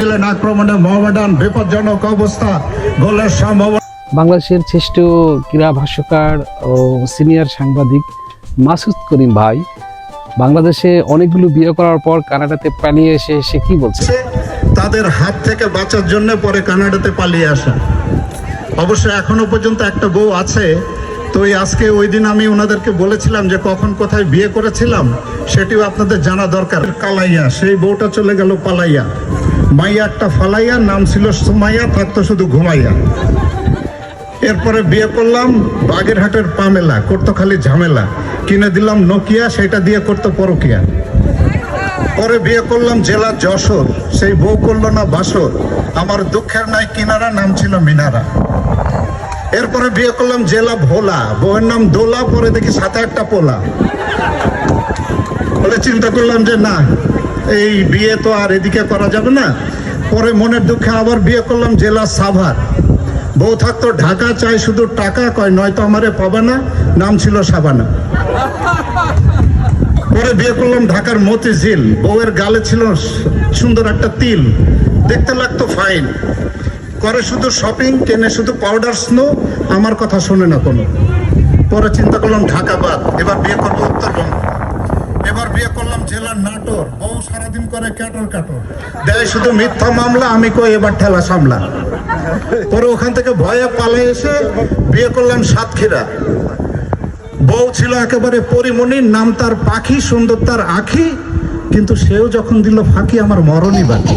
আক্রমণে মোহামেডান বিপজ্জনক অবস্থা, গোলের সম্ভাবনা। বাংলাদেশের শ্রেষ্ঠ ক্রীড়া ভাষ্যকার ও সিনিয়র সাংবাদিক মাসুদ করিম ভাই বাংলাদেশে অনেকগুলো বিয়ে করার পর কানাডাতে পালিয়ে এসে সে কি বলছে? তাদের হাত থেকে বাঁচার জন্য পরে কানাডাতে পালিয়ে আসা। অবশ্য এখনো পর্যন্ত একটা বউ আছে। তো আজকে ওই দিন আমি ওনাদেরকে বলেছিলাম যে কখন কোথায় বিয়ে করেছিলাম সেটিও আপনাদের জানা দরকার। কালাইয়া, সেই বউটা চলে গেল পালাইয়া। মাইয়া একটা ফালাইয়া, নাম ছিল সুমাইয়া, থাকতো শুধু ঘুমাইয়া। এরপরে বিয়ে করলাম বাগেরহাটের পামেলা, করতো খালি ঝামেলা। কিনে দিলাম নোকিয়া, সেটা দিয়ে করতো পরকিয়া। পরে বিয়ে করলাম জেলা যশোর, সেই বউ করলো না বাসর। আমার দুঃখের নাই কিনারা, নাম ছিল মিনারা। এরপরে বিয়ে করলাম জেলা ভোলা, বউয়ের নাম দোলা, পরে দেখি সাথে একটা পোলা। বলে চিন্তা করলাম যে না, এই বিয়ে তো আর এদিকে করা যাবে না। পরে মনের দুঃখে আবার বিয়ে করলাম জেলা সাভার, বউ থাকতো ঢাকা, চাই শুধু টাকা, কয় নয়তো আমারে পাবে না, নাম ছিল সাবানা। পরে বিয়ে করলাম ঢাকার মতিঝিল, বউয়ের গালে ছিল সুন্দর একটা তিল, দেখতে লাগতো ফাইন। করে শুধু শপিং, কেনে শুধু পাউডার স্নো, আমার কথা শোনে না কোনো। পরে চিন্তা করলাম ঢাকা বাদ, এবার বিয়ে করবো উত্তরবঙ্গ। এবার বিয়ে করলাম জেলার নাটোর, বউ সারাদিন করে ক্যাটর কাটর, দেয় শুধু মিথ্যা মামলা, আমি কই এবার ঠেলা সামলা। পরে ওখান থেকে ভয়ে পালিয়ে এসে বিয়ে করলাম সাতক্ষীরা, বউ ছিল একেবারে পরিমণির, নাম তার পাখি, সুন্দর তার আঁখি, কিন্তু সেও যখন দিল ফাঁকি আমার মরণই বাকি।